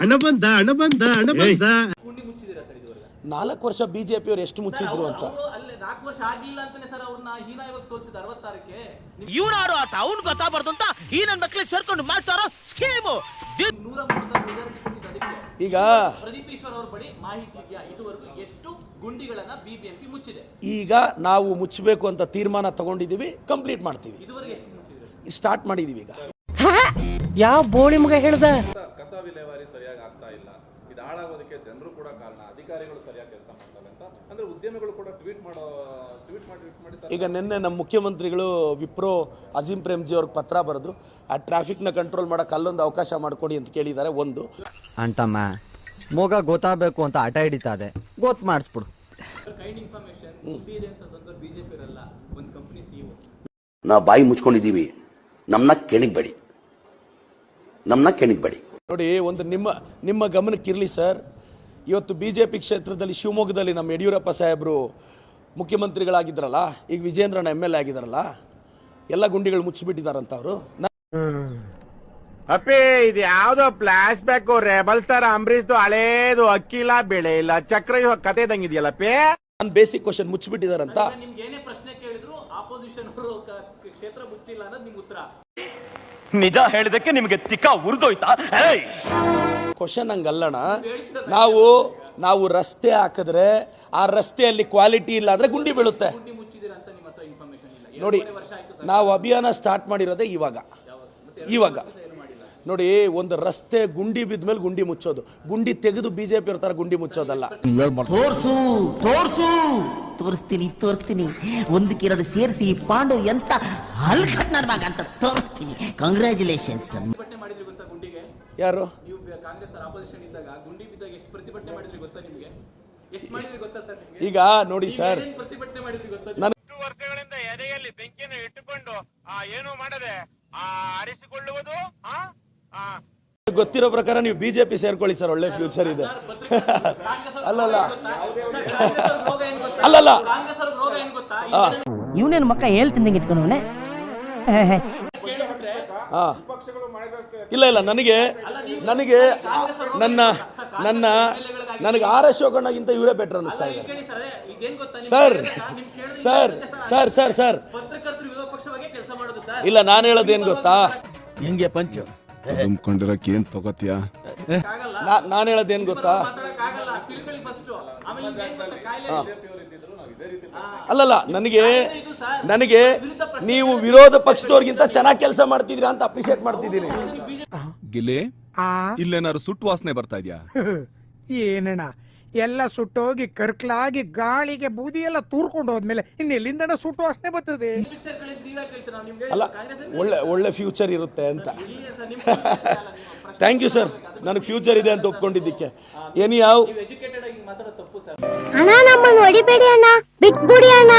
ಹಣ ಬಂದ ಹಣ ಬಂದ ಹಣ ಬಂದ. 4 ವರ್ಷ ಬಿಜೆಪಿ ಅವರು ಎಷ್ಟು ಮುಚ್ಚಿದ್ರು ಅಂತ. 4 ವರ್ಷ ಆಗಿಲ್ಲ ಅಂತಾನೆ ಸರ್ ಅವ್ರನ್ನ ಹೀನಾಯವಾಗಿ ಸೋಲಿಸಿದ 66ಕ್ಕೆ. ಇವನಾರು ಆಟ ಅವ್ನು ಗೊತ್ತಾಗ್ಬಾರ್ದು ಅಂತ ಈ ನನ್ನ ಮಕ್ಕಳಿಗೆ ಸೇರ್ಕೊಂಡು ಮಾಡ್ತಾರೋ ಸ್ಕೀಮು. 130 ಮೆಜಾರಿಟಿ ಕೊಟ್ಟಿದ್ದಕ್ಕೆ ಈಗ ಪ್ರದೀಪ್ ಈಶ್ವರ್ ಅವ್ರ ಬಳಿ ಮಾಹಿತಿ ಇದೆಯಾ ಇದುವರೆಗೂ ಎಷ್ಟು ಗುಂಡಿಗಳನ್ನ ಬಿಬಿಎಂಪಿ ಮುಚ್ಚಿದೆ? ಈಗ ನಾವು ಮುಚ್ಚಬೇಕು ಅಂತ ತೀರ್ಮಾನ ತಗೊಂಡಿದ್ದೀವಿ, ಕಂಪ್ಲೀಟ್ ಮಾಡ್ತೀವಿ. ಇದುವರೆಗೆ ಎಷ್ಟು ಮುಚ್ಚಿದ್ರೆ? ಸ್ಟಾರ್ಟ್ ಮಾಡಿದೀವಿ. ಈಗ ಯಾವ ಬೋಳಿ ಮಗ ಹೇಳ್ದ? ಕಸ ವಿಲೇವಾರಿ ಸರಿಯಾಗಿ ಆಗ್ತಾ ಇಲ್ಲ, ಇದು ಹಾಳಾಗೋದಕ್ಕೆ ಜನರು ಕೂಡ ಕಾರಣ, ಅಧಿಕಾರಿಗಳು ಸರಿಯಾಗಿ ಕೆಲಸ ಮಾಡ್ತಾರೆ ಅಂತ ಅಂದ್ರೆ ಉದ್ಯಮಿಗಳು ಕೂಡ ಟ್ವೀಟ್ ಮಾಡಿ ಈಗ ನಿನ್ನೆ ನಮ್ಮ ಮುಖ್ಯಮಂತ್ರಿಗಳು ವಿಪ್ರೋ ಅಜೀಂ ಪ್ರೇಮ್ಜಿ ಅವ್ರಿಗೆ ಪತ್ರ ಬರೆದು ಆ ಟ್ರಾಫಿಕ್ನ ಕಂಟ್ರೋಲ್ ಮಾಡೋಕೆ ಅಲ್ಲೊಂದು ಅವಕಾಶ ಮಾಡಿಕೊಡಿ ಅಂತ ಕೇಳಿದ್ದಾರೆ. ಅಂತಮ್ಮ ಮೋಗ ಗೊತ್ತಾಗಬೇಕು ಅಂತ ಆಟ ಹಿಡಿತಾದೆ, ಗೊತ್ತು ಮಾಡಿಸ್ಬಿಡು. ಕೈಂಡ್ ಇನ್ಫಾರ್ಮೇಶನ್ ಇದೆ ಅಂತ ತಂದ್ರೆ ಬಿಜೆಪಿ ಇರಲ್ಲ, ಒಂದು ಕಂಪನಿ ಸಿಇಒ. ನಾವು ಬಾಯಿ ಮುಚ್ಕೊಂಡಿದ್ದೀವಿ, ನಮ್ಮನ್ನ ಕೆಣಿಗ್ಬೇಡಿ. ನೋಡಿ, ಒಂದು ನಿಮ್ಮ ಗಮನಕ್ಕಿರಲಿ ಸರ್, ಇವತ್ತು ಬಿಜೆಪಿ ಕ್ಷೇತ್ರದಲ್ಲಿ ಶಿವಮೊಗ್ಗದಲ್ಲಿ ನಮ್ಮ ಯಡಿಯೂರಪ್ಪ ಸಾಹೇಬರು ಮುಖ್ಯಮಂತ್ರಿಗಳಾಗಿದ್ದಾರಲ್ಲ, ಈಗ ವಿಜೇಂದ್ರನ MLA ಆಗಿದ್ದಾರಲ್ಲ, ಎಲ್ಲ ಗುಂಡಿಗಳು ಮುಚ್ಚಿಬಿಟ್ಟಿದಾರಂತ ಅವರು. ಅಪ್ಪಿ ಇದು ಯಾವ್ದೋ ಫ್ಲಾಶ್ ಬ್ಯಾಕ್ ರೆಬಲ್ ತರ ಅಂಬರೀಶ್ದು ಹಳೇದು ಅಕ್ಕಿಲ್ಲ ಬೆಳೆ ಇಲ್ಲ ಚಕ್ರ ಕತೆ ಇದಂಗಿದೆಯಲ್ಲಪ್ಪಿ. ನಾನು ಬೇಸಿಕ್ ಕ್ವಶನ್ ಮುಚ್ಚಿಬಿಟ್ಟಿದಾರಂತ. ನಿಮ್ಗೆ ಏನೇ ಪ್ರಶ್ನೆ ಕೇಳಿದ್ರು ಆಪೋಸಿಷನ್ ಅವರು ಕ್ಷೇತ್ರ ಮುಚ್ಚಿಲ್ಲ ಅನ್ನೋದು ನಿಮ್ ಉತ್ತರ. ನಿಜ ಹೇಳಿದಕ್ಕೆ ನಿಮಗೆ ತಿಕ್ಕ ಉರಿದೋಯ್ತಾ? ಕ್ವಶನ್ ಹಂಗಲ್ಲಣ. ನಾವು ರಸ್ತೆ ಹಾಕಿದ್ರೆ ಆ ರಸ್ತೆಯಲ್ಲಿ ಕ್ವಾಲಿಟಿ ಇಲ್ಲ ಅಂದ್ರೆ ಗುಂಡಿ ಬೀಳುತ್ತೆ. ಗುಂಡಿ ಮುಚ್ಚಿದಿರ ಅಂತ ನಿಮ್ಮ ಹತ್ರ ಇನ್ಫಾರ್ಮೇಶನ್ ಇಲ್ಲ. ನೋಡಿ, ನಾವು ಅಭಿಯಾನ ಸ್ಟಾರ್ಟ್ ಮಾಡಿರೋದೇ ಇವಾಗ. ನೋಡಿ, ಒಂದು ರಸ್ತೆ ಗುಂಡಿ ಬಿದ್ಮೇಲೆ ಗುಂಡಿ ಮುಚ್ಚೋದು, ಗುಂಡಿ ತೆಗೆದು ಬಿಜೆಪಿ ಅವ್ರ ತರ ಗುಂಡಿ ಮುಚ್ಚೋದಲ್ಲ. ತೋರಿಸ್ತೀನಿ ಒಂದಕ್ಕೆರಡು ಸೇರಿಸಿ ಪಾಂಡು ಎಂತ ಹಲ್ಕಟ್ ನಡ್ವಾಗ ಅಂತ ತೋರಿಸ್ತೀನಿ. ಕಂಗ್ರ್ಯಾಚುಲೇಷನ್ಸ್. ಪ್ರತಿಭಟನೆ ಮಾಡಿದ್ರಿ ಗೊತ್ತಾ ಗುಂಡಿಗೆ? ಯಾರು? ನೀವು ಕಾಂಗ್ರೆಸ್ ಆಪೋಸಿಷನ್ ಇದ್ದಾಗ ಗುಂಡಿ ಬಿದ್ದಾಗ ಎಷ್ಟು ಪ್ರತಿಭಟನೆ ಮಾಡಿದ್ರಿ ಗೊತ್ತಾ ನಿಮಗೆ? ಎಷ್ಟು ಮಾಡಿದ್ರಿ ಗೊತ್ತಾ ಸರ್ ನಿಮಗೆ? ಈಗ ನೋಡಿ ಸರ್, ಪ್ರತಿಭಟನೆ ಮಾಡಿದ್ರಿ ಗೊತ್ತಾ? 2 ವರ್ಷಗಳಿಂದ ಎದೆಯಲ್ಲಿ ಬೆಂಕಿಯನ್ನು ಇಟ್ಟುಕೊಂಡು ಏನು ಮಾಡದೆ ಆರಿಸಿಕೊಳ್ಳುವುದು. ಗೊತ್ತಿರೋ ಪ್ರಕಾರ ನೀವು ಬಿಜೆಪಿ ಸೇರ್ಕೊಳ್ಳಿ ಸರ್, ಒಳ್ಳೆ ಫ್ಯೂಚರ್ ಇದೆ. ಅಲ್ಲಲ್ಲ ಕಾಂಗ್ರೆಸ್ ಅವ್ರ ರೋಗ ಏನ್ ಗೊತ್ತಾ? ಇವನೇನು ಮಕ್ಕ ಹೇಳ್ತೀನಿ ಇಟ್ಕೊಂಡವನೇ. ಇಲ್ಲ ನನಗೆ ನನಗೆ ಆರ್ ಅಶೋಕಣ್ಣಗಿಂತ ಇವರೇ ಬೆಟರ್ ಅನಿಸ್ತಾ ಇದೆ ಸರ್. ಇಲ್ಲ, ನಾನು ಹೇಳೋದೇನು ಗೊತ್ತಾ, ಹೆಂಗೆ ಪಂಚು ತುಂಬಿಕೊಂಡಿರಕ್ಕೆ ಏನ್ ತಗೋತೀಯ? ನಾನು ಹೇಳೋದೇನು ಗೊತ್ತಾ, ಅಲ್ಲಲ್ಲ ನನಗೆ ನೀವು ವಿರೋಧ ಪಕ್ಷದವ್ರಿಗಿಂತ ಚೆನ್ನಾಗಿ ಕೆಲಸ ಮಾಡ್ತಿದ್ದೀರಾ ಅಂತ ಅಪ್ರಿಶಿಯೇಟ್ ಮಾಡ್ತಿದ್ದೀನಿ. ಗಿಲ್ಲಿ, ಇಲ್ಲೇನಾದ್ರು ಸುಟ್ಟು ವಾಸನೆ ಬರ್ತಾ ಇದೆಯಾ? ಏನಣ್ಣ, ಎಲ್ಲ ಸುಟ್ಟೋಗಿ ಕರ್ಕಲಾಗಿ ಗಾಳಿಗೆ ಬೂದಿ ಎಲ್ಲ ತೂರ್ಕೊಂಡು ಹೋದ್ಮೇಲೆ ಇನ್ನೆಲ್ಲಿಂದ ಸುಟ್ಟು ವಾಸನೆ ಬರ್ತದೆ? ಅಲ್ಲ, ಒಳ್ಳೆ ಫ್ಯೂಚರ್ ಇರುತ್ತೆ ಅಂತ. ಥ್ಯಾಂಕ್ ಯು ಸರ್, ನನಗೆ ಫ್ಯೂಚರ್ ಇದೆ ಅಂತ ಒಪ್ಕೊಂಡಿದ್ದಕ್ಕೆ. ಅಣ್ಣ, ನಮ್ಮನ್ನು ಹೊಡಿಬೇಡಿ ಅಣ್ಣ, ಬಿಟ್ಬಿಡಿ ಅಣ್ಣ.